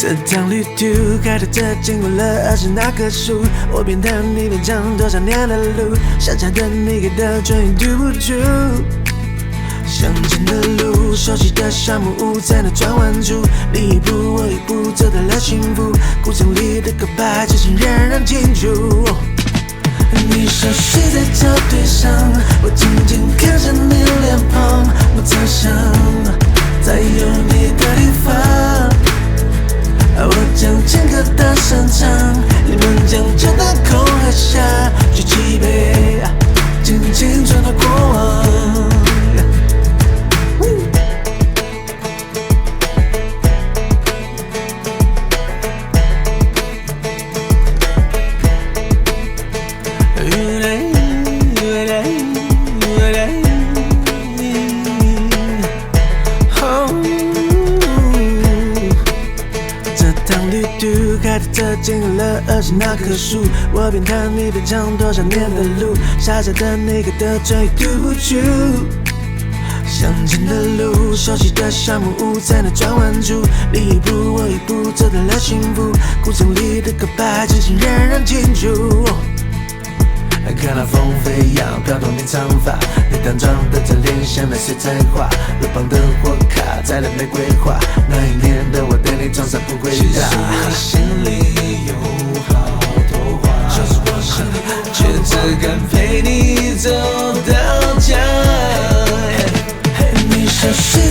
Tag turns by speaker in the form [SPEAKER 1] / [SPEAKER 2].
[SPEAKER 1] 这趟旅途开拓着经过了20那棵树，我边弹你边唱多少年的路，傻傻的你给的唇语读不出。乡间的路，熟悉的沙漠屋，在那转弯处，你一步我一步走到了幸福，故城里的告白，至今仍然清楚。你熟睡在草堆上，我静静看着你脸庞，我曾想，在有你的地方，我将情歌大声唱，你们将酒大口喝下，举起杯，敬青春的过往。开拓着经过了20那棵树，我边弹你边唱多少年的路，傻傻的你给的唇语读不出。乡间的路，熟悉的沙漠屋，在那转弯处，你一步我一步走到了幸福，故城里的告白，至今仍然清楚。看那风飞扬，飘动你长发，你淡妆的侧脸像那水彩画，路旁的货卡载了玫瑰花，那一年的我等你装傻不回答。其实我心里有好多话，就是我心里有好多话，却只敢陪你走到家。你熟悉